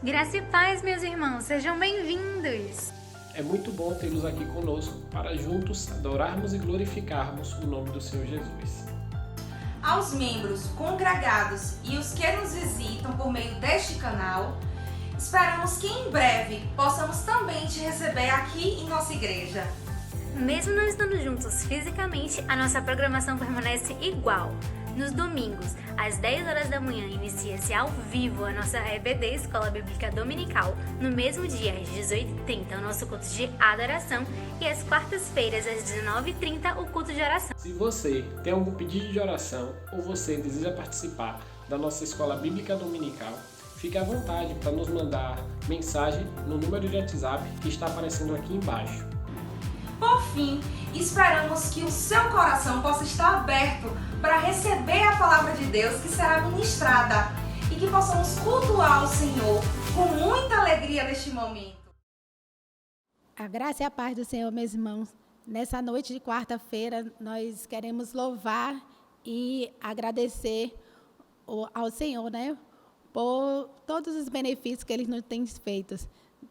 Graça e paz, meus irmãos, sejam bem-vindos! É muito bom tê-los aqui conosco para juntos adorarmos e glorificarmos o nome do Senhor Jesus. Aos membros congregados e os que nos visitam por meio deste canal, esperamos que em breve possamos também te receber aqui em nossa igreja. Mesmo não estando juntos fisicamente, a nossa programação permanece igual. Nos domingos, às 10 horas da manhã, inicia-se ao vivo a nossa EBD, Escola Bíblica Dominical. No mesmo dia, às 18h30, o nosso culto de adoração. E às quartas-feiras, às 19h30, o culto de oração. Se você tem algum pedido de oração ou você deseja participar da nossa Escola Bíblica Dominical, fique à vontade para nos mandar mensagem no número de WhatsApp que está aparecendo aqui embaixo. Por fim, esperamos que o seu coração possa estar aberto para receber a palavra de Deus que será ministrada e que possamos cultuar o Senhor com muita alegria neste momento. A graça e a paz do Senhor, meus irmãos. Nessa noite de quarta-feira, nós queremos louvar e agradecer ao Senhor, né, por todos os benefícios que Ele nos tem feito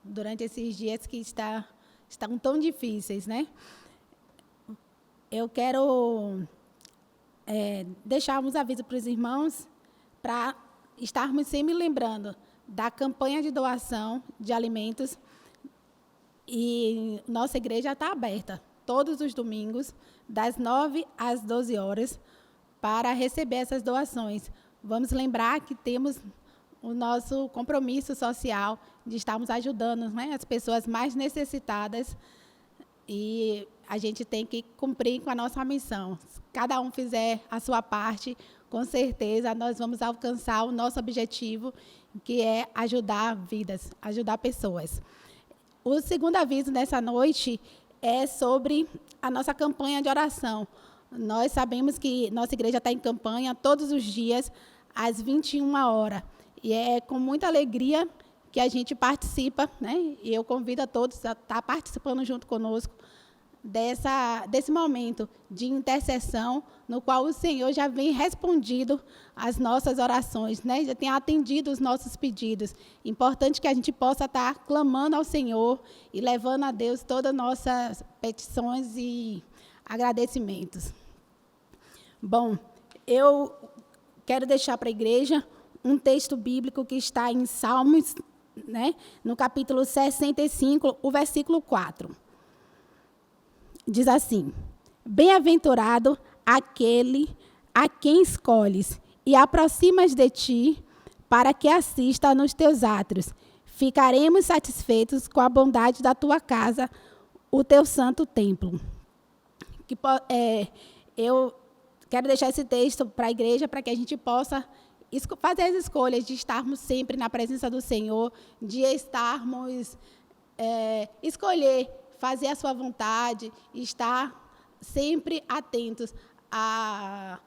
durante esses dias que estão tão difíceis, né? Eu quero deixar uns avisos para os irmãos para estarmos sempre lembrando da campanha de doação de alimentos. E nossa igreja está aberta todos os domingos, das 9 às 12 horas, para receber essas doações. Vamos lembrar que temos o nosso compromisso social de estarmos ajudando, né, as pessoas mais necessitadas, e a gente tem que cumprir com a nossa missão. Se cada um fizer a sua parte, com certeza nós vamos alcançar o nosso objetivo, que é ajudar vidas, ajudar pessoas. O segundo aviso nessa noite é sobre a nossa campanha de oração. Nós sabemos que nossa igreja está em campanha todos os dias, às 21 horas. E é com muita alegria que a gente participa, né? E eu convido a todos a estar participando junto conosco desse momento de intercessão, no qual o Senhor já vem respondido às nossas orações, né? Já tem atendido os nossos pedidos. Importante que a gente possa estar clamando ao Senhor e levando a Deus todas as nossas petições e agradecimentos. Bom, eu quero deixar para a igreja um texto bíblico que está em Salmos, né, no capítulo 65, o versículo 4. Diz assim: bem-aventurado aquele a quem escolhes e aproximas de ti para que assista nos teus átrios. Ficaremos satisfeitos com a bondade da tua casa, o teu santo templo. Eu quero deixar esse texto para a igreja para que a gente possa fazer as escolhas de estarmos sempre na presença do Senhor, de estarmos, escolher fazer a sua vontade, estar sempre atentos a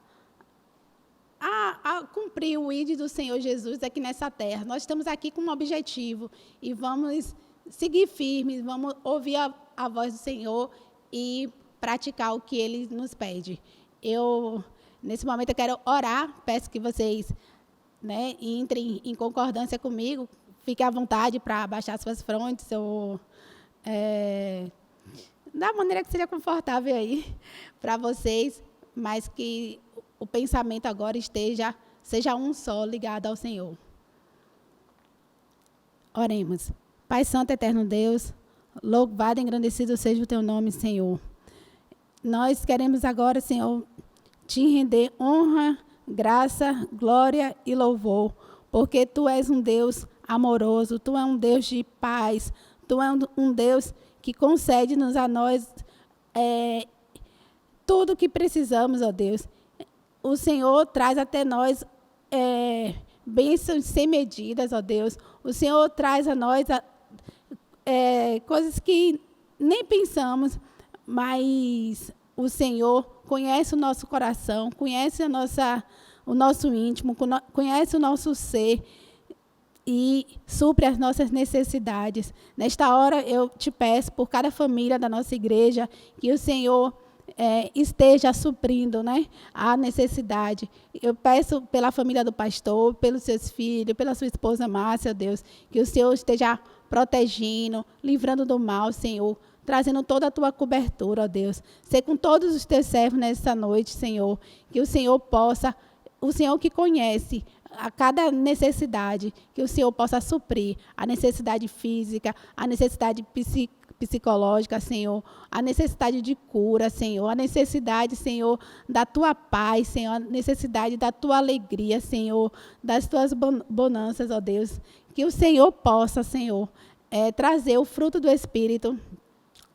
cumprir o ID do Senhor Jesus aqui nessa terra. Nós estamos aqui com um objetivo e vamos seguir firmes, vamos ouvir a voz do Senhor e praticar o que Ele nos pede. Nesse momento, eu quero orar, peço que vocês, né, entrem em concordância comigo, fiquem à vontade para abaixar suas frontes, ou da maneira que seja confortável aí para vocês, mas que o pensamento agora seja um só, ligado ao Senhor. Oremos. Pai Santo, eterno Deus, louvado e engrandecido seja o teu nome, Senhor. Nós queremos agora, Senhor, te render honra, graça, glória e louvor, porque Tu és um Deus amoroso, Tu és um Deus de paz, Tu és um Deus que concede-nos a nós tudo o que precisamos, ó Deus. O Senhor traz até nós bênçãos sem medidas, ó Deus. O Senhor traz a nós coisas que nem pensamos, mas o Senhor conhece o nosso coração, conhece o nosso íntimo, conhece o nosso ser e supre as nossas necessidades. Nesta hora, eu te peço, por cada família da nossa igreja, que o Senhor esteja suprindo, né, a necessidade. Eu peço pela família do pastor, pelos seus filhos, pela sua esposa Márcia, Deus, que o Senhor esteja protegendo, livrando do mal, Senhor, trazendo toda a tua cobertura, ó Deus. Ser com todos os teus servos nessa noite, Senhor, que o Senhor possa, o Senhor que conhece a cada necessidade, que o Senhor possa suprir a necessidade física, a necessidade psicológica, Senhor, a necessidade de cura, Senhor, a necessidade, Senhor, da tua paz, Senhor, a necessidade da tua alegria, Senhor, das tuas bonanças, ó Deus, que o Senhor possa, Senhor, trazer o fruto do Espírito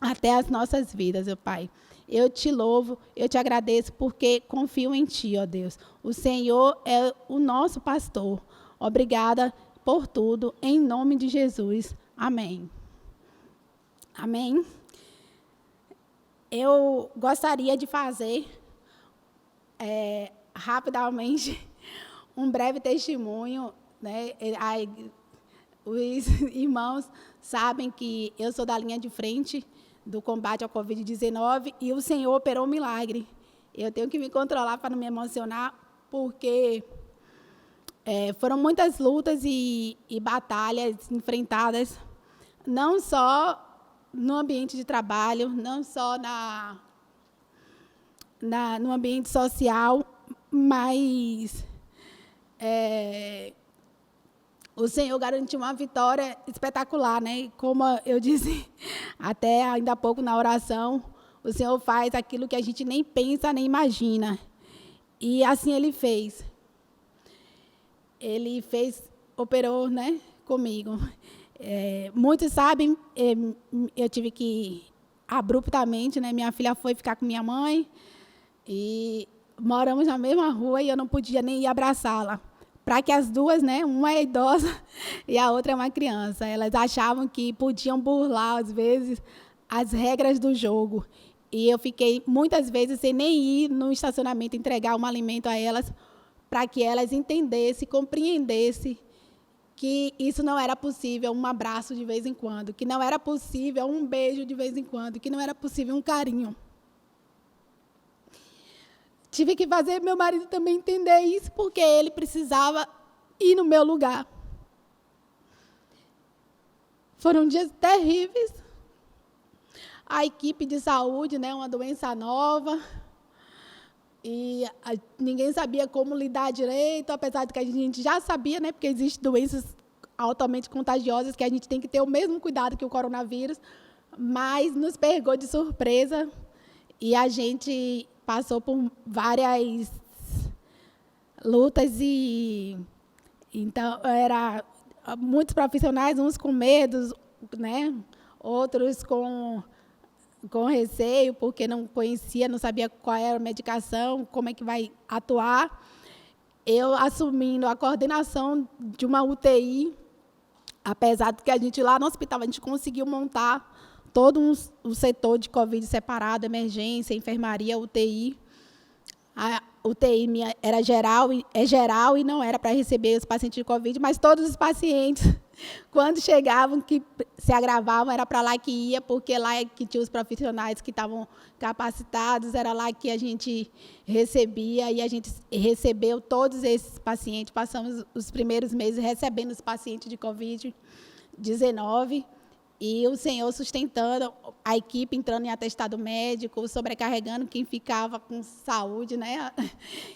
até as nossas vidas, ó Pai. Eu te louvo, eu te agradeço porque confio em Ti, ó Deus. O Senhor é o nosso pastor. Obrigada por tudo, em nome de Jesus. Amém. Amém. Eu gostaria de fazer, rapidamente, um breve testemunho, né? Os irmãos sabem que eu sou da linha de frente do combate ao Covid-19 e o Senhor operou um milagre. Eu tenho que me controlar para não me emocionar, porque foram muitas lutas e batalhas enfrentadas, não só no ambiente de trabalho, não só no ambiente social, mas o Senhor garantiu uma vitória espetacular, né? Como eu disse até ainda há pouco na oração, o Senhor faz aquilo que a gente nem pensa, nem imagina. E assim Ele fez. Ele operou, né, comigo. Muitos sabem, eu tive que, abruptamente, né, minha filha foi ficar com minha mãe, e moramos na mesma rua e eu não podia nem ir abraçá-la. Para que as duas, né, uma é idosa e a outra é uma criança, elas achavam que podiam burlar, às vezes, as regras do jogo. E eu fiquei, muitas vezes, sem nem ir no estacionamento entregar um alimento a elas, para que elas entendessem, compreendessem que isso não era possível, um abraço de vez em quando, que não era possível um beijo de vez em quando, que não era possível um carinho. Tive que fazer meu marido também entender isso, porque ele precisava ir no meu lugar. Foram dias terríveis. A equipe de saúde, né, uma doença nova, e ninguém sabia como lidar direito, apesar de que a gente já sabia, né, porque existem doenças altamente contagiosas que a gente tem que ter o mesmo cuidado que o coronavírus, mas nos pegou de surpresa e a gente passou por várias lutas e então era muitos profissionais, uns com medo, né, outros com receio, porque não conhecia, não sabia qual era a medicação, como é que vai atuar. Eu assumindo a coordenação de uma UTI, apesar de que a gente lá no hospital, a gente conseguiu montar todo um setor de Covid separado, emergência, enfermaria, UTI. A UTI minha era geral, é geral e não era para receber os pacientes de Covid, mas todos os pacientes, quando chegavam, que se agravavam, era para lá que ia, porque lá é que tinha os profissionais que estavam capacitados, era lá que a gente recebia, e a gente recebeu todos esses pacientes. Passamos os primeiros meses recebendo os pacientes de Covid-19, e o Senhor sustentando, a equipe entrando em atestado médico, sobrecarregando quem ficava com saúde, né?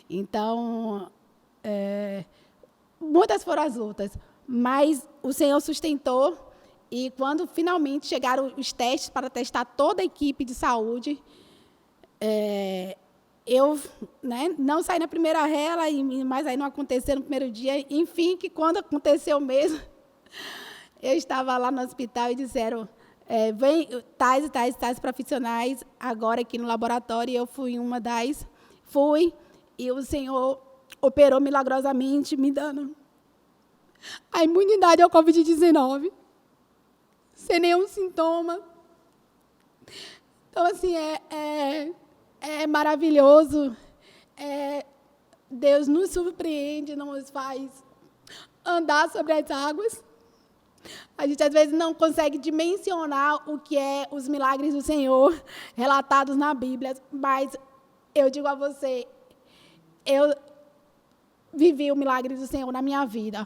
Então, muitas foram as lutas, mas o Senhor sustentou, e quando finalmente chegaram os testes para testar toda a equipe de saúde, eu, né, não saí na primeira rela, mas aí não aconteceu no primeiro dia, enfim, que quando aconteceu mesmo, eu estava lá no hospital e disseram, vem tais e tais profissionais agora aqui no laboratório, e eu fui uma das, e o Senhor operou milagrosamente, me dando a imunidade ao Covid-19, sem nenhum sintoma. Então, assim, é maravilhoso, Deus nos surpreende, nos faz andar sobre as águas. A gente às vezes não consegue dimensionar o que é os milagres do Senhor relatados na Bíblia, mas eu digo a você, eu vivi o milagre do Senhor na minha vida.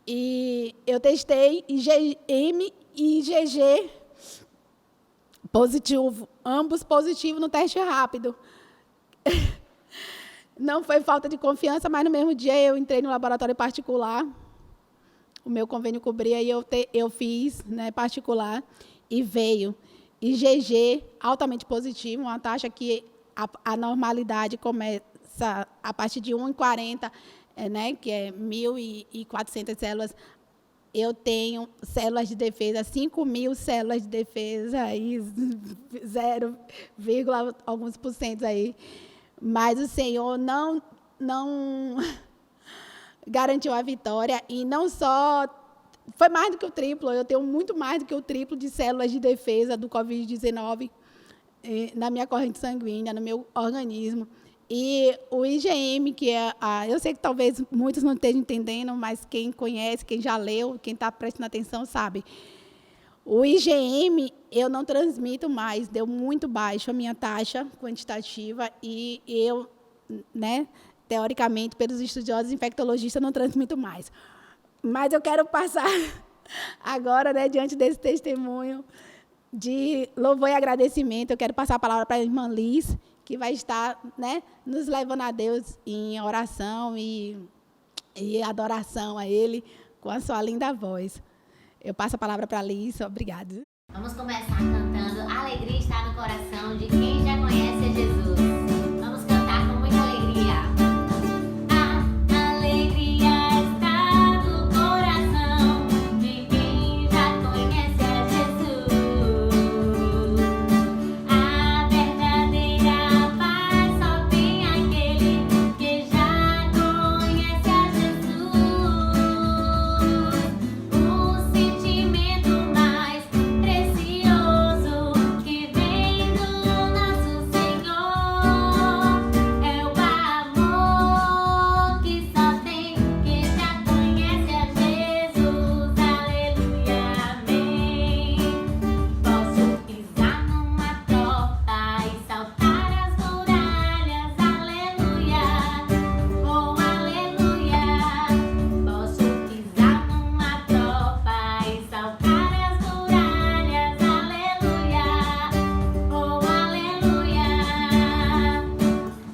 E eu testei IgM e IgG positivo, ambos positivos no teste rápido. Não foi falta de confiança, mas no mesmo dia eu entrei no laboratório particular. O meu convênio cobria e eu fiz, né, particular e veio IgG altamente positivo, uma taxa que a normalidade começa a partir de 1,40, né, que é 1.400 células. Eu tenho células de defesa, 5.000 células de defesa, aí 0, alguns por cento aí. Mas o Senhor não garantiu a vitória, e não só, foi mais do que o triplo, eu tenho muito mais do que o triplo de células de defesa do Covid-19 na minha corrente sanguínea, no meu organismo. E o IgM, que eu sei que talvez muitos não estejam entendendo, mas quem conhece, quem já leu, quem está prestando atenção sabe. O IgM eu não transmito mais, deu muito baixo a minha taxa quantitativa e eu, né, teoricamente, pelos estudiosos infectologistas, não transmito mais. Mas eu quero passar agora, né, diante desse testemunho de louvor e agradecimento, eu quero passar a palavra para a irmã Liz, que vai estar, né, nos levando a Deus em oração e adoração a Ele com a sua linda voz. Eu passo a palavra para a Liz, obrigada. Vamos começar cantando Alegria está no coração de quem já conhece Jesus. Vamos cantar com muita alegria. A alegria está no coração de quem já conhece a Jesus. A verdadeira paz só tem aquele que já conhece a Jesus. O sentimento mais precioso que vem do nosso Senhor é o amor que só tem quem já conhece a Jesus. Aleluia, amém. Posso pisar numa tropa e saltar as muralhas. Aleluia, oh aleluia. Posso pisar numa tropa e saltar as muralhas. Aleluia, oh aleluia.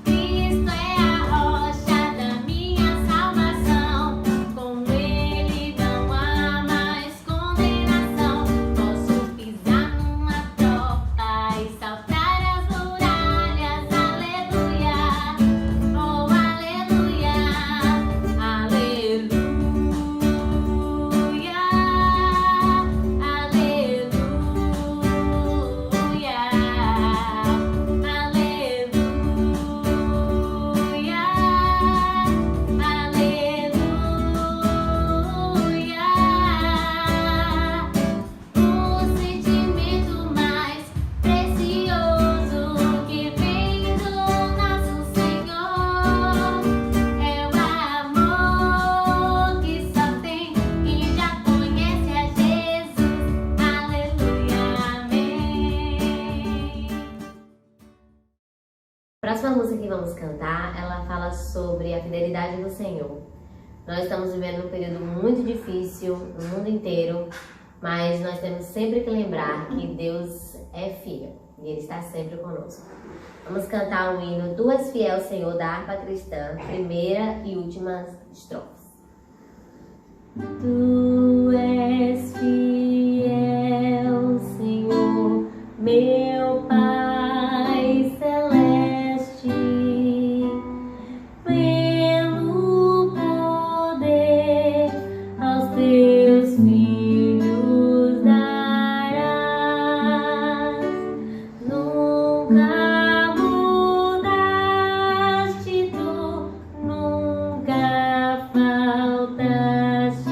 Cristo é a rocha da minha salvação, com Ele não há mais condenação. Posso pisar numa tropa e saltar as muralhas. Aleluia, oh aleluia, aleluia, aleluia. O sentimento mais precioso que vem do nosso Senhor é o amor que só tem quem já conhece a Jesus. Aleluia, amém. A próxima música que vamos cantar, ela fala sobre a fidelidade do Senhor. Nós estamos vivendo um período muito difícil no mundo inteiro, mas nós temos sempre que lembrar que Deus é fiel e Ele está sempre conosco. Vamos cantar o hino Tu és fiel, Senhor, da harpa cristã, primeira e última estrofes. Tu és fiel, Senhor, meu Pai celeste, pelo poder aos teus filhos darás. Nunca mudaste, tu nunca faltaste.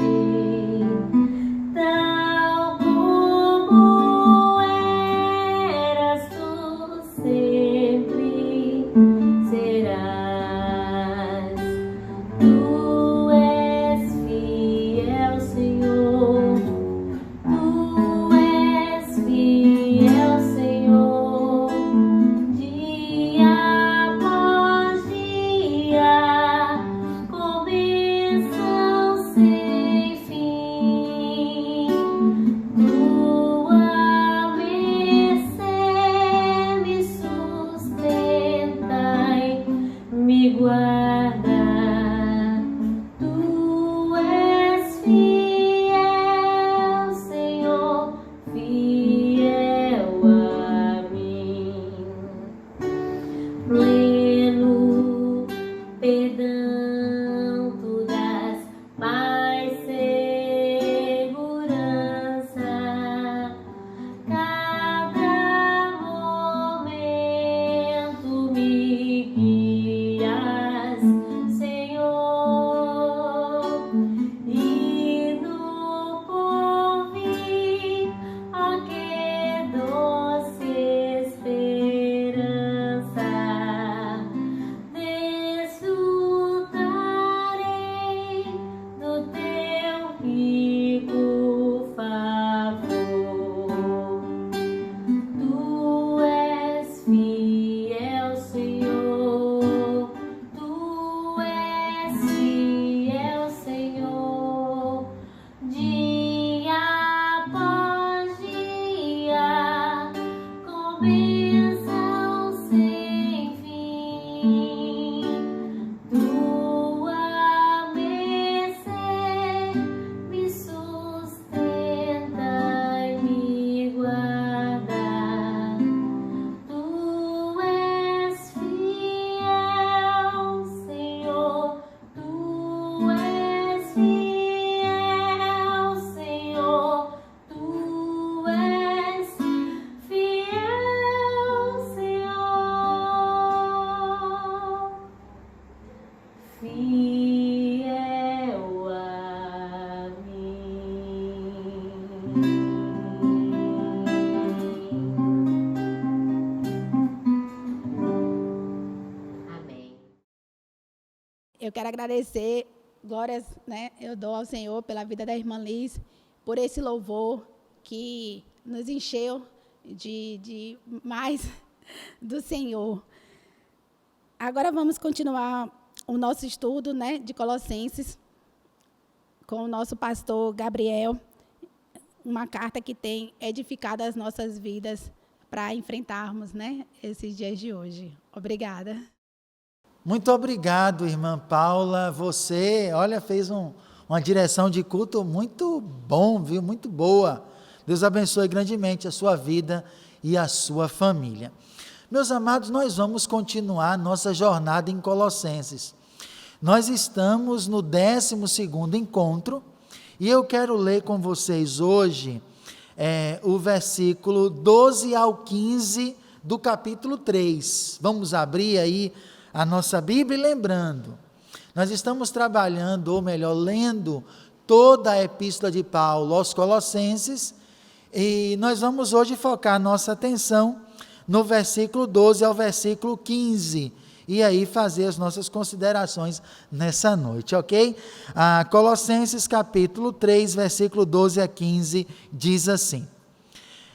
Amém. Eu quero agradecer, glórias, eu dou ao Senhor pela vida da irmã Liz, por esse louvor que nos encheu de mais do Senhor. Agora vamos continuar o nosso estudo, de Colossenses, com o nosso pastor Gabriel, uma carta que tem edificado as nossas vidas para enfrentarmos, esses dias de hoje. Obrigada. Muito obrigado, irmã Paula. Você, fez uma direção de culto muito bom, viu? Muito boa. Deus abençoe grandemente a sua vida e a sua família. Meus amados, nós vamos continuar nossa jornada em Colossenses. Nós estamos no 12º encontro e eu quero ler com vocês hoje o versículo 12 ao 15 do capítulo 3. Vamos abrir aí a nossa Bíblia e lembrando, nós estamos trabalhando, ou melhor, lendo toda a epístola de Paulo aos Colossenses e nós vamos hoje focar nossa atenção no versículo 12 ao versículo 15, e aí fazer as nossas considerações nessa noite, ok? Colossenses capítulo 3, versículo 12 a 15, diz assim: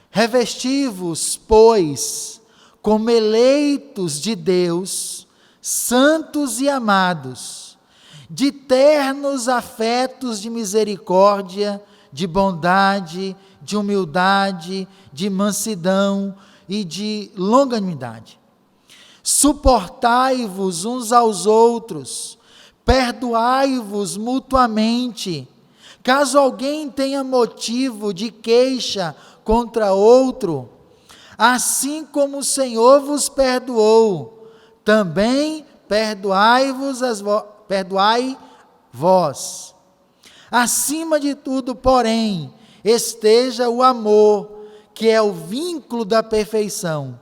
Revesti-vos, pois, como eleitos de Deus, santos e amados, de ternos afetos de misericórdia, de bondade, de humildade, de mansidão e de longanimidade. Suportai-vos uns aos outros, perdoai-vos mutuamente, caso alguém tenha motivo de queixa contra outro, assim como o Senhor vos perdoou, também perdoai vós. Acima de tudo, porém, esteja o amor, que é o vínculo da perfeição.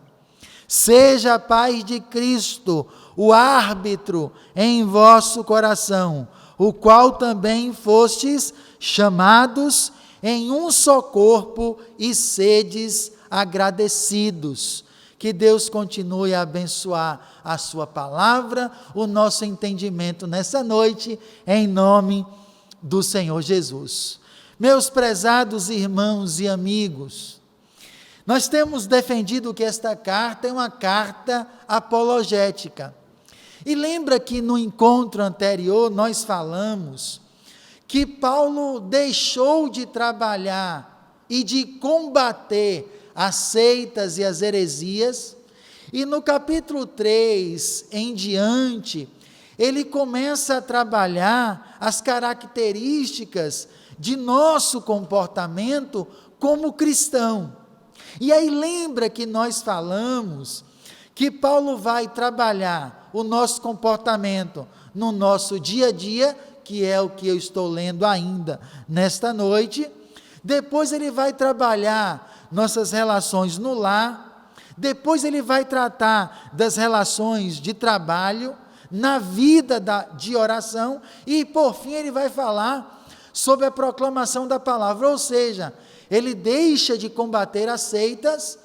Seja a paz de Cristo o árbitro em vosso coração, o qual também fostes chamados em um só corpo e sedes agradecidos. Que Deus continue a abençoar a sua palavra, o nosso entendimento nessa noite, em nome do Senhor Jesus. Meus prezados irmãos e amigos, nós temos defendido que esta carta é uma carta apologética. E lembra que no encontro anterior nós falamos que Paulo deixou de trabalhar e de combater as seitas e as heresias, e no capítulo 3 em diante, ele começa a trabalhar as características de nosso comportamento como cristão. E aí lembra que nós falamos que Paulo vai trabalhar o nosso comportamento no nosso dia a dia, que é o que eu estou lendo ainda nesta noite. Depois ele vai trabalhar nossas relações no lar. Depois ele vai tratar das relações de trabalho, na vida de oração. E por fim ele vai falar sobre a proclamação da palavra, ou seja, ele deixa de combater as seitas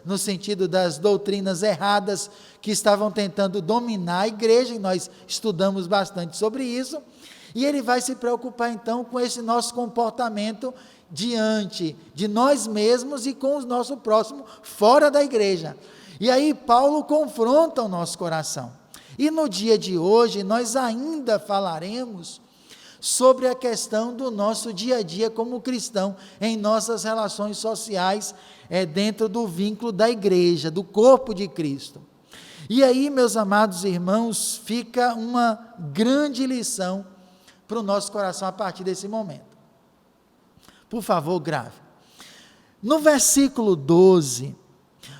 no sentido das doutrinas erradas que estavam tentando dominar a igreja, e nós estudamos bastante sobre isso, e ele vai se preocupar então com esse nosso comportamento diante de nós mesmos e com o nosso próximo fora da igreja. E aí Paulo confronta o nosso coração. E no dia de hoje nós ainda falaremos sobre a questão do nosso dia a dia como cristão, em nossas relações sociais, dentro do vínculo da igreja, do corpo de Cristo. E aí, meus amados irmãos, fica uma grande lição para o nosso coração a partir desse momento. Por favor, grave. No versículo 12,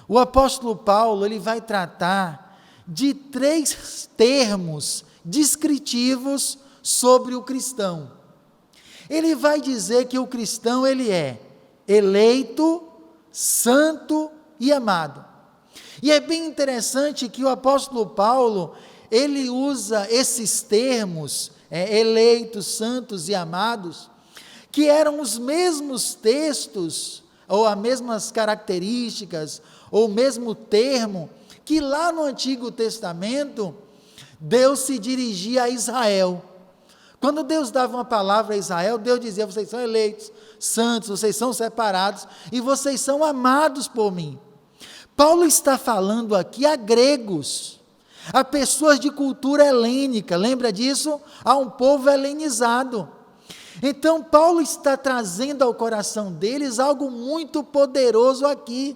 o apóstolo Paulo ele vai tratar de 3 termos descritivos sobre o cristão. Ele vai dizer que o cristão ele é eleito, santo e amado. E é bem interessante que o apóstolo Paulo, ele usa esses termos, eleitos, santos e amados, que eram os mesmos textos, ou as mesmas características, ou o mesmo termo, que lá no Antigo Testamento, Deus se dirigia a Israel. Quando Deus dava uma palavra a Israel, Deus dizia: vocês são eleitos, santos, vocês são separados, e vocês são amados por mim. Paulo está falando aqui a gregos, a pessoas de cultura helênica, lembra disso? A um povo helenizado. Então Paulo está trazendo ao coração deles algo muito poderoso aqui,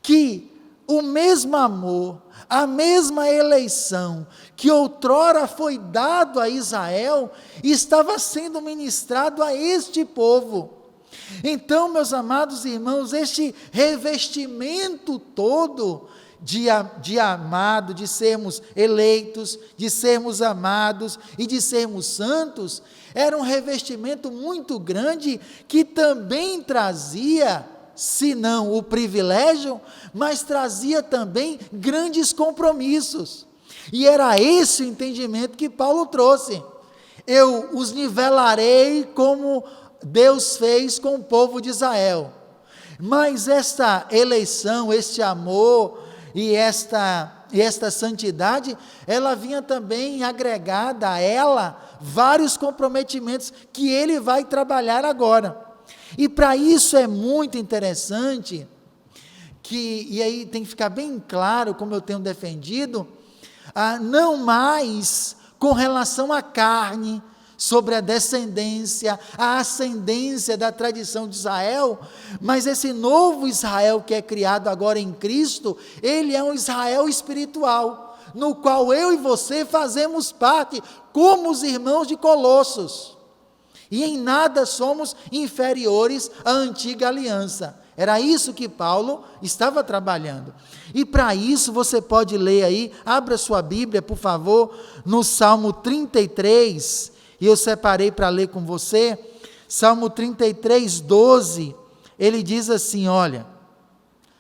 que o mesmo amor, a mesma eleição que outrora foi dado a Israel, estava sendo ministrado a este povo. Então, meus amados irmãos, este revestimento todo de amado, de sermos eleitos, de sermos amados e de sermos santos, era um revestimento muito grande que também trazia, se não o privilégio, mas trazia também grandes compromissos. E era esse o entendimento que Paulo trouxe. Eu os nivelarei como Deus fez com o povo de Israel. Mas esta eleição, este amor e esta santidade, ela vinha também agregada a ela vários comprometimentos que ele vai trabalhar agora. E para isso é muito interessante, e aí tem que ficar bem claro, como eu tenho defendido, não mais com relação à carne, sobre a descendência, a ascendência da tradição de Israel, mas esse novo Israel que é criado agora em Cristo, ele é um Israel espiritual, no qual eu e você fazemos parte, como os irmãos de Colossos, e em nada somos inferiores à antiga aliança. Era isso que Paulo estava trabalhando. E para isso você pode ler aí, abra sua Bíblia, por favor, no Salmo 33, e eu separei para ler com você, Salmo 33, 12, ele diz assim, olha,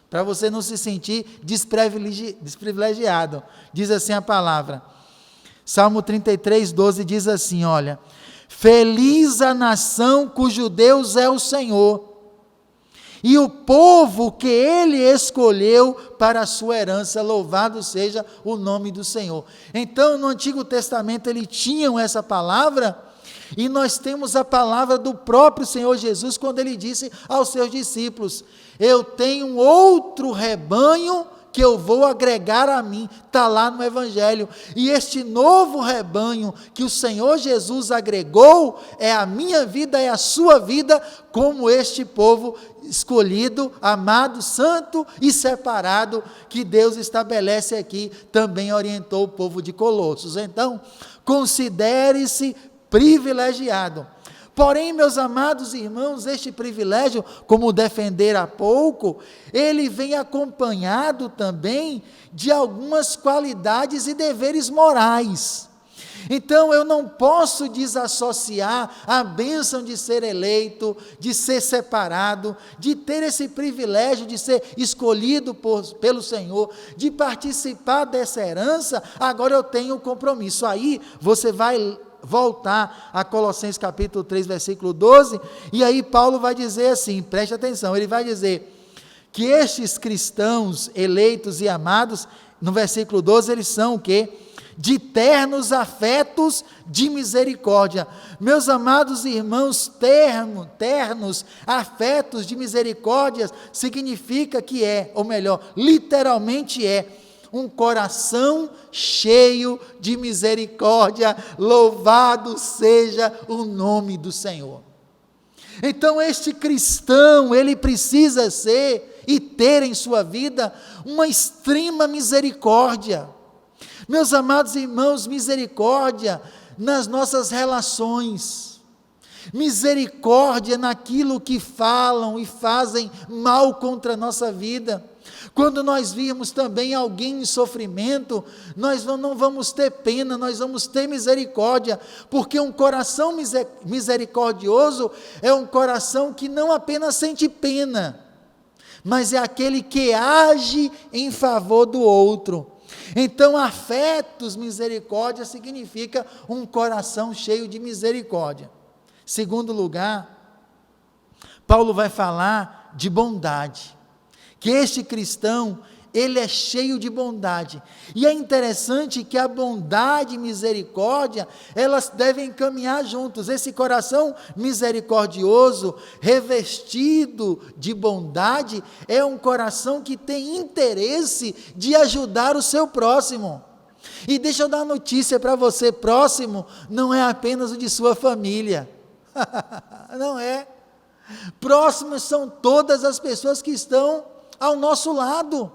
para você não se sentir desprivilegiado, diz assim a palavra, Salmo 33, 12 diz assim, olha, feliz a nação cujo Deus é o Senhor, e o povo que ele escolheu para a sua herança, louvado seja o nome do Senhor. Então, no Antigo Testamento, eles tinham essa palavra, e nós temos a palavra do próprio Senhor Jesus, quando ele disse aos seus discípulos, eu tenho outro rebanho que eu vou agregar a mim, está lá no Evangelho, e este novo rebanho que o Senhor Jesus agregou, é a minha vida, é a sua vida, como este povo escolhido, amado, santo e separado, que Deus estabelece aqui, também orientou o povo de Colossos. Então, considere-se privilegiado. Porém, meus amados irmãos, este privilégio, como defender há pouco, ele vem acompanhado também de algumas qualidades e deveres morais. Então, eu não posso desassociar a bênção de ser eleito, de ser separado, de ter esse privilégio de ser escolhido pelo Senhor, de participar dessa herança. Agora eu tenho um compromisso. Aí você vai voltar a Colossenses capítulo 3, versículo 12, e aí Paulo vai dizer assim, preste atenção, ele vai dizer que estes cristãos eleitos e amados, no versículo 12, eles são o quê? De ternos de misericórdia. Meus amados irmãos, ternos afetos de misericórdia significa que é, ou melhor, literalmente é, um coração cheio de misericórdia, louvado seja o nome do Senhor. Então este cristão, ele precisa ser e ter em sua vida uma extrema misericórdia. Meus amados irmãos, misericórdia nas nossas relações, misericórdia naquilo que falam e fazem mal contra a nossa vida. Quando nós virmos também alguém em sofrimento, nós não vamos ter pena, nós vamos ter misericórdia, porque um coração misericordioso é um coração que não apenas sente pena, mas é aquele que age em favor do outro. Então, afetos, misericórdia, significa um coração cheio de misericórdia. Segundo lugar, Paulo vai falar de bondade, que este cristão, ele é cheio de bondade. E é interessante que a bondade e misericórdia, elas devem caminhar juntos. Esse coração misericordioso, revestido de bondade, é um coração que tem interesse de ajudar o seu próximo. E deixa eu dar uma notícia para você: próximo não é apenas o de sua família. Não é. Próximos são todas as pessoas que estão ao nosso lado.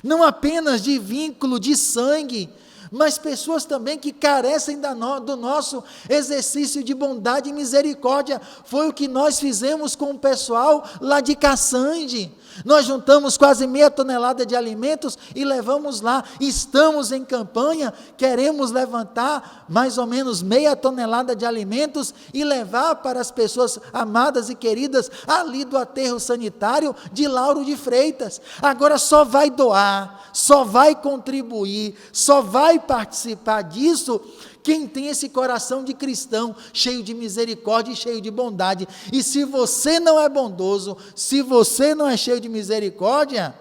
Não apenas de vínculo de sangue, mas pessoas também que carecem do nosso exercício de bondade e misericórdia. Foi o que nós fizemos com o pessoal lá de Caçande. Nós juntamos quase 0,5 tonelada de alimentos e levamos lá. Estamos em campanha, queremos levantar mais ou menos 0,5 tonelada de alimentos e levar para as pessoas amadas e queridas ali do aterro sanitário de Lauro de Freitas. Agora só vai doar, só vai contribuir, só vai participar disso quem tem esse coração de cristão, cheio de misericórdia e cheio de bondade. E se você não é bondoso, se você não é cheio de misericórdia,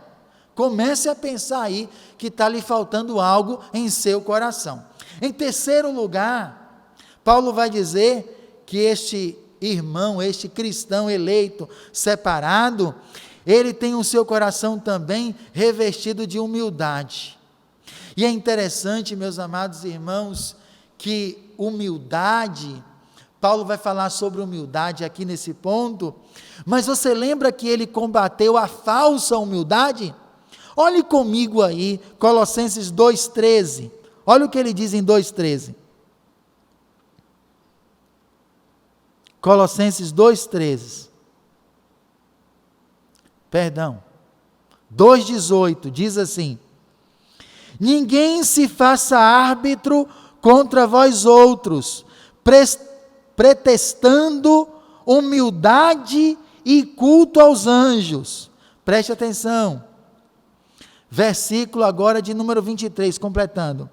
comece a pensar aí que está lhe faltando algo em seu coração. Em terceiro lugar, Paulo vai dizer que este irmão, este cristão eleito, separado, ele tem o seu coração também revestido de humildade. E é interessante, meus amados irmãos, que humildade, Paulo vai falar sobre humildade aqui nesse ponto, mas você lembra que ele combateu a falsa humildade? Olhe comigo aí, Colossenses 2,13, olha o que ele diz em 2,13, Colossenses 2,13, perdão, 2,18, diz assim: ninguém se faça árbitro contra vós outros, pretextando humildade e culto aos anjos. Preste atenção. Versículo agora de número 23, completando.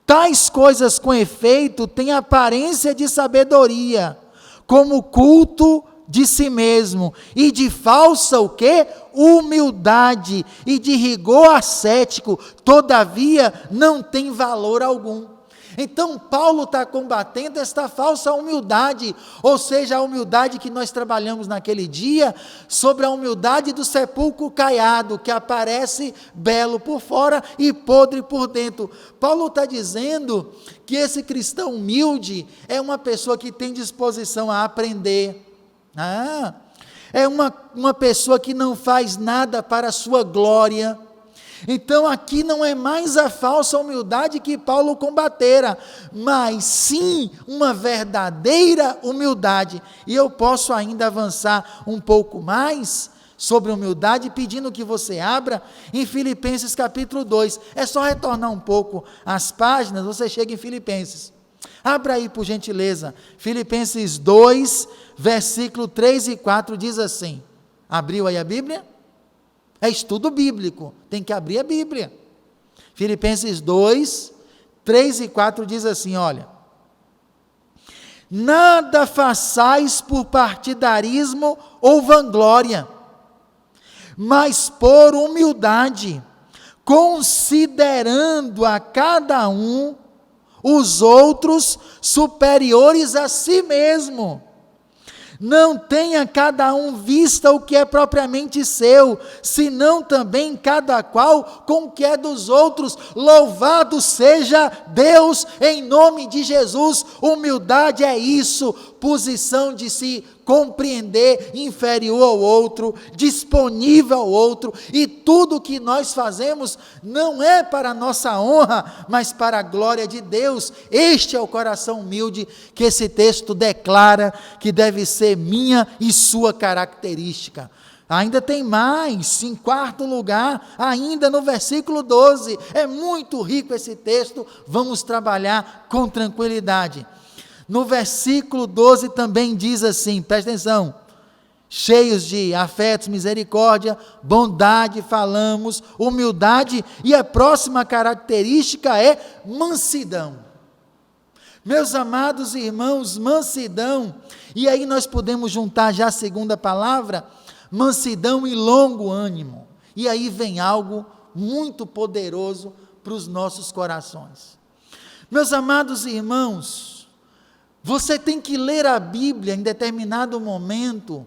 Tais coisas com efeito têm aparência de sabedoria, como culto de si mesmo, e de falsa o quê? Humildade, e de rigor ascético, todavia não tem valor algum. Então Paulo está combatendo esta falsa humildade, ou seja, a humildade que nós trabalhamos naquele dia, sobre a humildade do sepulcro caiado, que aparece belo por fora e podre por dentro. Paulo está dizendo que esse cristão humilde é uma pessoa que tem disposição a aprender, é uma pessoa que não faz nada para a sua glória. Então aqui não é mais a falsa humildade que Paulo combatera, mas sim uma verdadeira humildade. E eu posso ainda avançar um pouco mais sobre humildade, pedindo que você abra em Filipenses capítulo 2. É só retornar um pouco as páginas, você chega em Filipenses. Abra aí, por gentileza, Filipenses 2, versículo 3 e 4, diz assim. Abriu aí a Bíblia? É estudo bíblico, tem que abrir a Bíblia. Filipenses 2, 3 e 4 diz assim, olha: nada façais por partidarismo ou vanglória, mas por humildade, considerando a cada um os outros superiores a si mesmo. Não tenha cada um vista o que é propriamente seu, senão também cada qual com o que é dos outros. Louvado seja Deus em nome de Jesus. Humildade é isso, posição de se compreender inferior ao outro, disponível ao outro, e tudo que nós fazemos não é para a nossa honra, mas para a glória de Deus. Este é o coração humilde que esse texto declara que deve ser minha e sua característica. Ainda tem mais, em quarto lugar, ainda no versículo 12, é muito rico esse texto, vamos trabalhar com tranquilidade. No versículo 12 também diz assim, presta atenção: cheios de afetos, misericórdia, bondade, falamos, humildade, e a próxima característica é mansidão. Meus amados irmãos, mansidão, e aí nós podemos juntar já a segunda palavra, mansidão e longo ânimo. E aí vem algo muito poderoso para os nossos corações. Meus amados irmãos, você tem que ler a Bíblia em determinado momento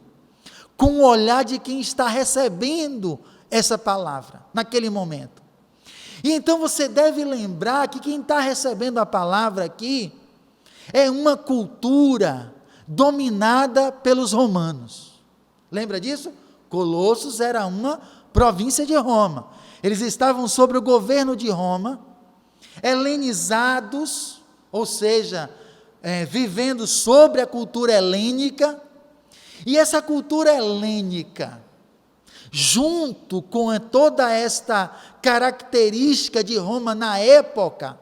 com o olhar de quem está recebendo essa palavra, naquele momento. E então você deve lembrar que quem está recebendo a palavra aqui é uma cultura dominada pelos romanos. Lembra disso? Colossos era uma província de Roma. Eles estavam sob o governo de Roma, helenizados, ou seja, vivendo sobre a cultura helênica. E essa cultura helênica, junto com toda esta característica de Roma na época,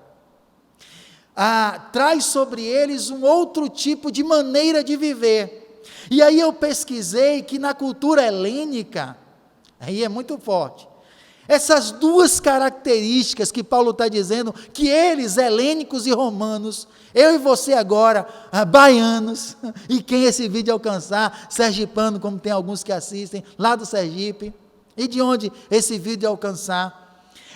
traz sobre eles um outro tipo de maneira de viver. E aí eu pesquisei que na cultura helênica, aí é muito forte, essas duas características que Paulo está dizendo, que eles, helênicos e romanos, eu e você agora, baianos, e quem esse vídeo alcançar, sergipano, como tem alguns que assistem, lá do Sergipe, e de onde esse vídeo alcançar,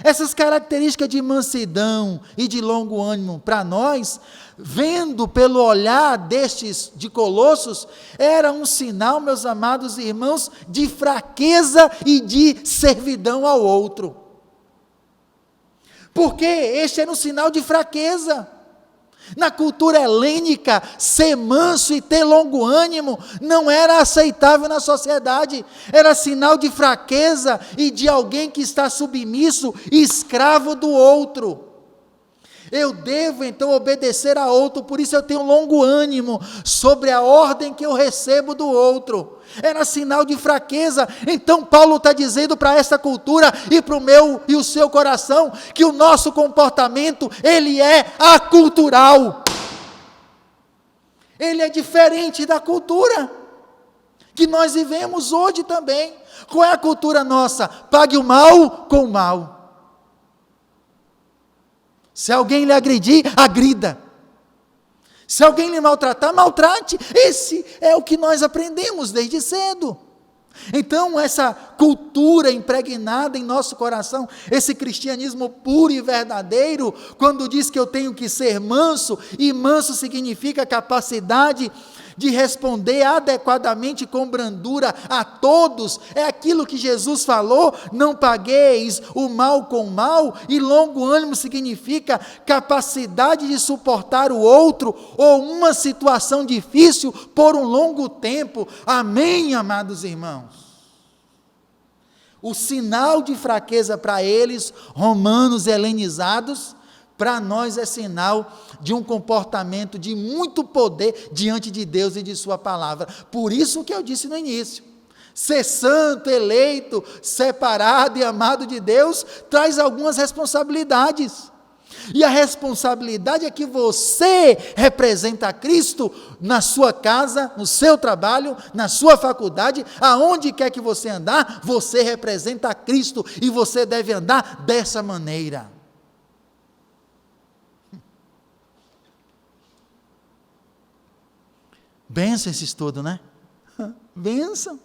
essas características de mansidão e de longo ânimo para nós, vendo pelo olhar destes de Colossos, era um sinal, meus amados irmãos, de fraqueza e de servidão ao outro. Porque este era um sinal de fraqueza. Na cultura helênica, ser manso e ter longo ânimo não era aceitável na sociedade, era sinal de fraqueza e de alguém que está submisso e escravo do outro. Eu devo então obedecer a outro, por isso eu tenho longo ânimo sobre a ordem que eu recebo do outro. Era sinal de fraqueza. Então Paulo está dizendo para essa cultura e para o meu e o seu coração que o nosso comportamento, ele é acultural. Ele é diferente da cultura que nós vivemos hoje também. Qual é a cultura nossa? Pague o mal com o mal. Se alguém lhe agredir, agrida. Se alguém lhe maltratar, maltrate. Esse é o que nós aprendemos desde cedo. Então, essa cultura impregnada em nosso coração, esse cristianismo puro e verdadeiro, quando diz que eu tenho que ser manso, e manso significa capacidade de responder adequadamente com brandura a todos, é aquilo que Jesus falou, não pagueis o mal com o mal, e longo ânimo significa capacidade de suportar o outro, ou uma situação difícil por um longo tempo. Amém, amados irmãos? O sinal de fraqueza para eles, romanos helenizados, para nós é sinal de um comportamento de muito poder diante de Deus e de sua palavra. Por isso que eu disse no início, ser santo, eleito, separado e amado de Deus, traz algumas responsabilidades. E a responsabilidade é que você representa a Cristo na sua casa, no seu trabalho, na sua faculdade, aonde quer que você andar, você representa a Cristo e você deve andar dessa maneira. Benção esse estudo, né? Benção.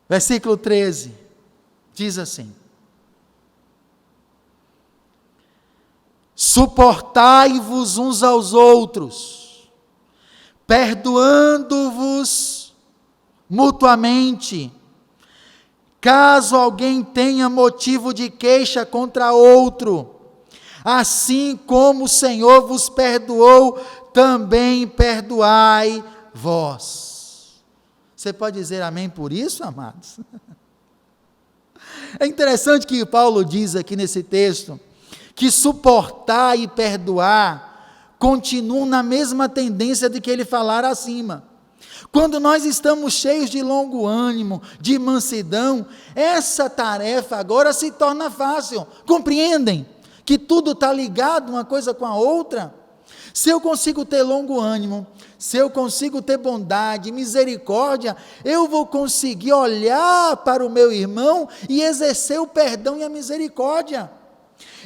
Versículo 13, diz assim: suportai-vos uns aos outros, perdoando-vos mutuamente, caso alguém tenha motivo de queixa contra outro, assim como o Senhor vos perdoou, também perdoai vós. Você pode dizer amém por isso, amados? É interessante que Paulo diz aqui nesse texto, que suportar e perdoar continuam na mesma tendência de que ele falara acima. Quando nós estamos cheios de longo ânimo, de mansidão, essa tarefa agora se torna fácil. Compreendem que tudo está ligado uma coisa com a outra? Se eu consigo ter longo ânimo, se eu consigo ter bondade, misericórdia, eu vou conseguir olhar para o meu irmão e exercer o perdão e a misericórdia.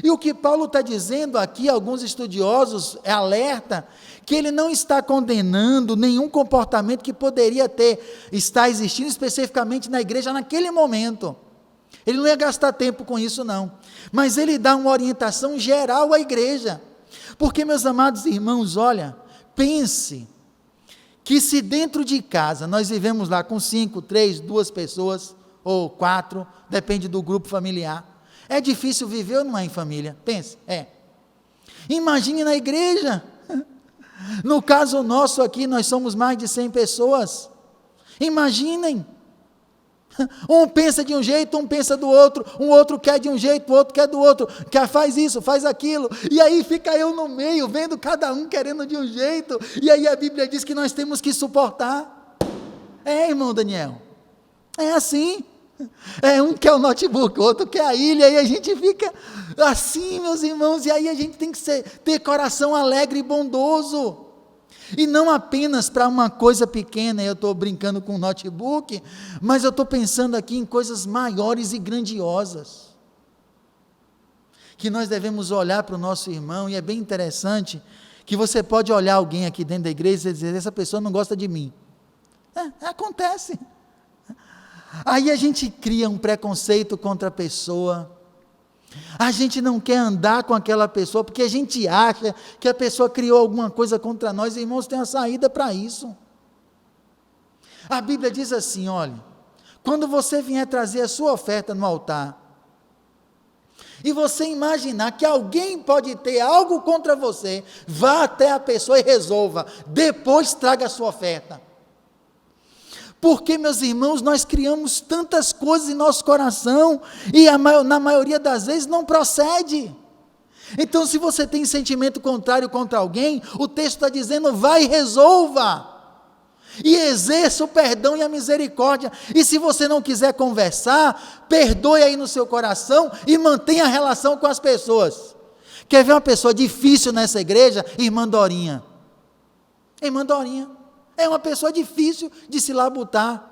E o que Paulo está dizendo aqui, alguns estudiosos alerta que ele não está condenando nenhum comportamento que poderia estar existindo especificamente na igreja naquele momento. Ele não ia gastar tempo com isso, não. Mas ele dá uma orientação geral à igreja. Porque, meus amados irmãos, olha, pense que se dentro de casa nós vivemos lá com 5, 3, 2 pessoas, ou 4, depende do grupo familiar, é difícil viver ou não é em família? Pense, Imagine na igreja. No caso nosso aqui, nós somos mais de 100 pessoas. Imaginem. Um pensa de um jeito, um pensa do outro, um outro quer de um jeito, o outro quer do outro, faz isso, faz aquilo, e aí fica eu no meio, vendo cada um querendo de um jeito, e aí a Bíblia diz que nós temos que suportar. Irmão Daniel, é assim. Um quer o notebook, o outro quer a ilha, e a gente fica assim, meus irmãos, e aí a gente tem que ter coração alegre e bondoso, e não apenas para uma coisa pequena. Eu estou brincando com o notebook, mas eu estou pensando aqui em coisas maiores e grandiosas, que nós devemos olhar para o nosso irmão, e é bem interessante, que você pode olhar alguém aqui dentro da igreja e dizer, essa pessoa não gosta de mim, acontece. Aí a gente cria um preconceito contra a pessoa, a gente não quer andar com aquela pessoa, porque a gente acha que a pessoa criou alguma coisa contra nós. Irmãos, tem uma saída para isso. A Bíblia diz assim, olha, quando você vier trazer a sua oferta no altar, e você imaginar que alguém pode ter algo contra você, vá até a pessoa e resolva, depois traga a sua oferta. Porque, meus irmãos, nós criamos tantas coisas em nosso coração, e na maioria das vezes não procede. Então, se você tem sentimento contrário contra alguém, o texto está dizendo, vai e resolva, e exerça o perdão e a misericórdia. E se você não quiser conversar, perdoe aí no seu coração, e mantenha a relação com as pessoas. Quer ver uma pessoa difícil nessa igreja? Irmã Dorinha. Irmã Dorinha é uma pessoa difícil de se labutar.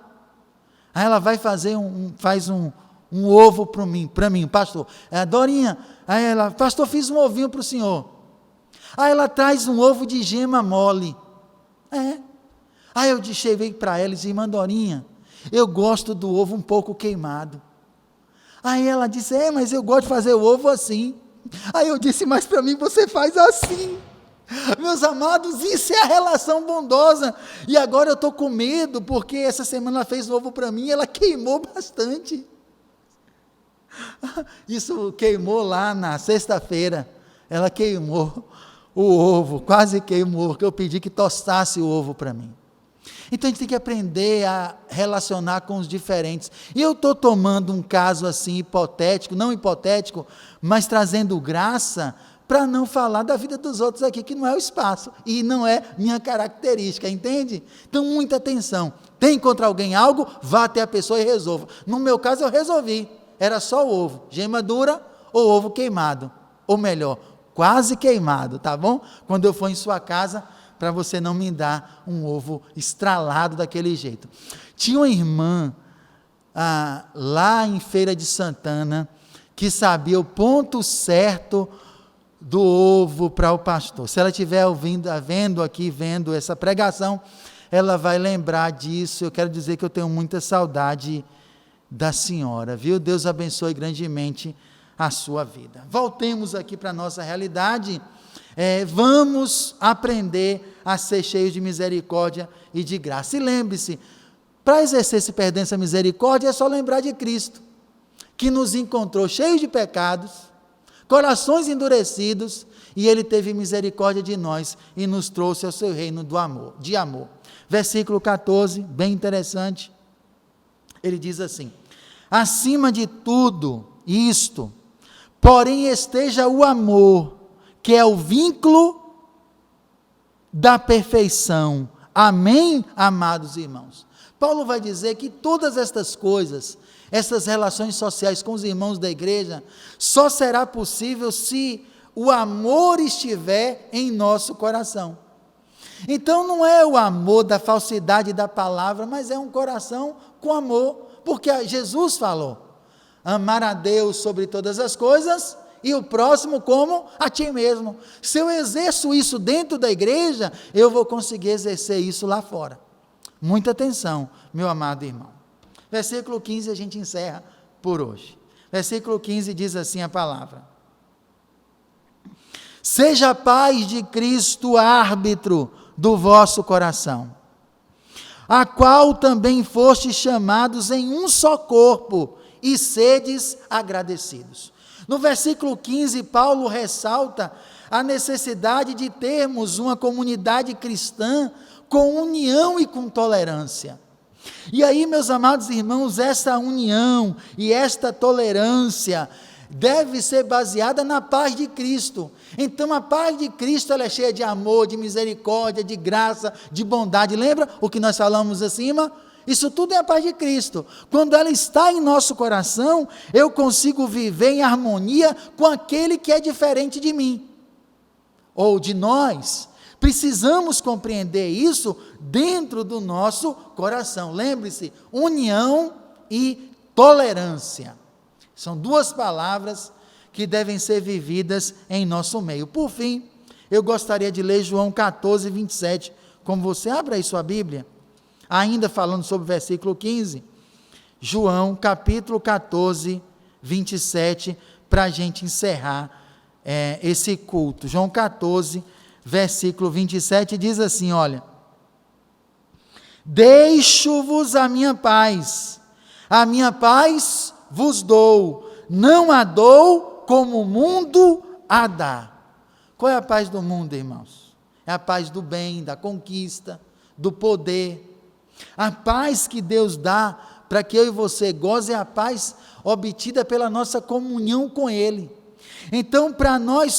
Aí ela vai fazer faz um ovo para mim, pastor. Dorinha, aí ela, pastor, fiz um ovinho para o senhor. Aí ela traz um ovo de gema mole. Aí eu cheguei para ela e disse, irmã Dorinha, eu gosto do ovo um pouco queimado. Aí ela disse, mas eu gosto de fazer o ovo assim. Aí eu disse, mas para mim você faz assim. Meus amados, isso é a relação bondosa. E agora eu estou com medo, porque essa semana ela fez ovo para mim, e ela queimou bastante. Isso queimou lá na sexta-feira, ela queimou o ovo, quase queimou, porque eu pedi que tostasse o ovo para mim. Então a gente tem que aprender a relacionar com os diferentes. E eu estou tomando um caso assim hipotético, não hipotético, mas trazendo graça, para não falar da vida dos outros aqui, que não é o espaço, e não é minha característica, entende? Então, muita atenção. Tem contra alguém algo, vá até a pessoa e resolva. No meu caso, eu resolvi. Era só o ovo, gema dura ou ovo queimado. Ou melhor, quase queimado, tá bom? Quando eu for em sua casa, para você não me dar um ovo estralado daquele jeito. Tinha uma irmã, lá em Feira de Santana, que sabia o ponto certo do ovo para o pastor. Se ela estiver vendo essa pregação, ela vai lembrar disso. Eu quero dizer que eu tenho muita saudade da senhora, viu? Deus abençoe grandemente a sua vida. Voltemos aqui para a nossa realidade. Vamos aprender a ser cheios de misericórdia e de graça. E lembre-se, para exercer esse perdão e essa misericórdia, é só lembrar de Cristo, que nos encontrou cheios de pecados, corações endurecidos, e Ele teve misericórdia de nós e nos trouxe ao seu reino de amor. Versículo 14, bem interessante, ele diz assim, acima de tudo isto, porém esteja o amor, que é o vínculo da perfeição. Amém, amados irmãos? Paulo vai dizer que todas estas coisas, essas relações sociais com os irmãos da igreja, só será possível se o amor estiver em nosso coração. Então não é o amor da falsidade da palavra, mas é um coração com amor, porque Jesus falou, amar a Deus sobre todas as coisas e o próximo como a ti mesmo. Se eu exerço isso dentro da igreja, eu vou conseguir exercer isso lá fora. Muita atenção, meu amado irmão. Versículo 15 a gente encerra por hoje. Versículo 15 diz assim a palavra: seja a paz de Cristo árbitro do vosso coração, a qual também fostes chamados em um só corpo, e sedes agradecidos. No versículo 15, Paulo ressalta a necessidade de termos uma comunidade cristã com união e com tolerância. E aí, meus amados irmãos, essa união e esta tolerância deve ser baseada na paz de Cristo. Então a paz de Cristo, ela é cheia de amor, de misericórdia, de graça, de bondade. Lembra o que nós falamos acima? Isso tudo é a paz de Cristo. Quando ela está em nosso coração, eu consigo viver em harmonia com aquele que é diferente de mim, ou de nós. Precisamos compreender isso dentro do nosso coração. Lembre-se, união e tolerância. São duas palavras que devem ser vividas em nosso meio. Por fim, eu gostaria de ler João 14, 27. Como você abre aí sua Bíblia, ainda falando sobre o versículo 15. João capítulo 14, 27, para a gente encerrar esse culto. João 14, versículo 27, diz assim, olha: deixo-vos a minha paz vos dou, não a dou como o mundo a dá. Qual é a paz do mundo, irmãos? É a paz do bem, da conquista, do poder. A paz que Deus dá para que eu e você goze é a paz obtida pela nossa comunhão com Ele. Então, para nós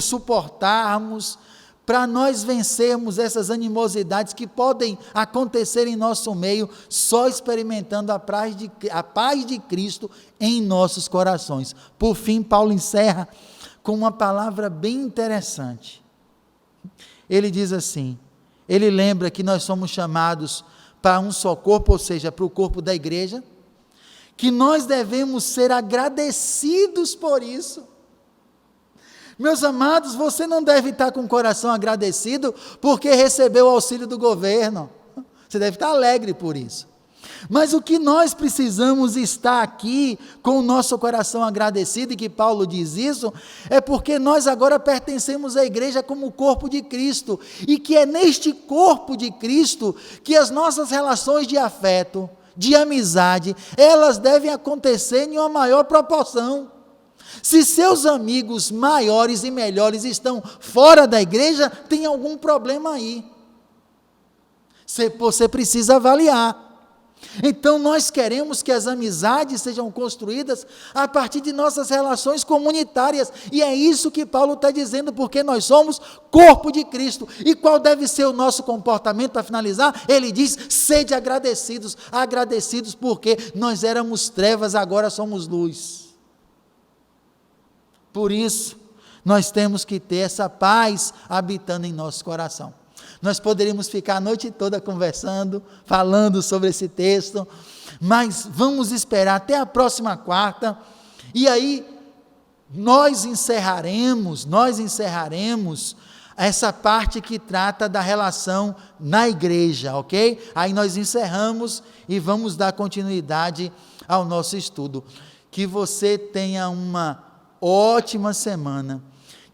suportarmos, para nós vencermos essas animosidades que podem acontecer em nosso meio, só experimentando a paz de Cristo em nossos corações. Por fim, Paulo encerra com uma palavra bem interessante. Ele diz assim, ele lembra que nós somos chamados para um só corpo, ou seja, para o corpo da igreja, que nós devemos ser agradecidos por isso. Meus amados, você não deve estar com o coração agradecido porque recebeu o auxílio do governo. Você deve estar alegre por isso. Mas o que nós precisamos estar aqui com o nosso coração agradecido, e que Paulo diz isso, é porque nós agora pertencemos à igreja como o corpo de Cristo, e que é neste corpo de Cristo que as nossas relações de afeto, de amizade, elas devem acontecer em uma maior proporção. Se seus amigos maiores e melhores estão fora da igreja, tem algum problema aí. Você precisa avaliar. Então nós queremos que as amizades sejam construídas a partir de nossas relações comunitárias, e é isso que Paulo está dizendo, porque nós somos corpo de Cristo. E qual deve ser o nosso comportamento? Para finalizar, ele diz: sede agradecidos porque nós éramos trevas, agora somos luz. Por isso, nós temos que ter essa paz habitando em nosso coração. Nós poderíamos ficar a noite toda conversando, falando sobre esse texto, mas vamos esperar até a próxima quarta, e aí nós encerraremos essa parte que trata da relação na igreja, ok? Aí nós encerramos e vamos dar continuidade ao nosso estudo. Que você tenha uma ótima semana,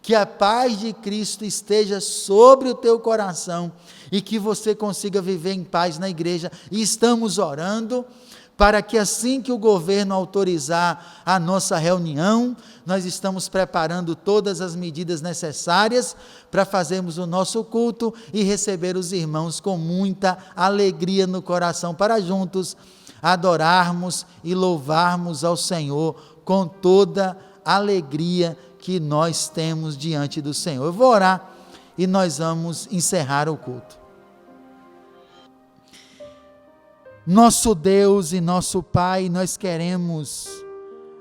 que a paz de Cristo esteja sobre o teu coração e que você consiga viver em paz na igreja. E estamos orando para que assim que o governo autorizar a nossa reunião, nós estamos preparando todas as medidas necessárias para fazermos o nosso culto e receber os irmãos com muita alegria no coração, para juntos adorarmos e louvarmos ao Senhor com toda alegria que nós temos diante do Senhor. Eu vou orar e nós vamos encerrar o culto. Nosso Deus e nosso Pai, nós queremos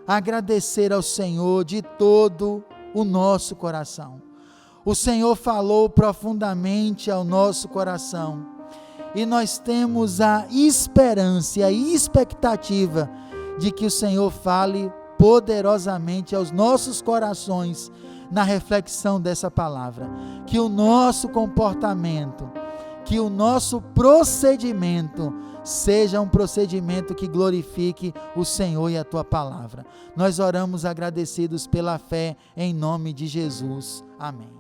agradecer ao Senhor de todo o nosso coração. O Senhor falou profundamente ao nosso coração e nós temos a esperança e a expectativa de que o Senhor fale poderosamente aos nossos corações na reflexão dessa palavra. Que o nosso comportamento, que o nosso procedimento seja um procedimento que glorifique o Senhor e a Tua palavra. Nós oramos agradecidos pela fé em nome de Jesus. Amém.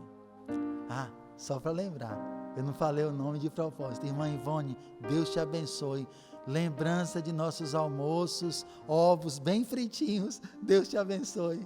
Só para lembrar, eu não falei o nome de propósito. Irmã Ivone, Deus te abençoe. Lembrança de nossos almoços, ovos bem fritinhos. Deus te abençoe.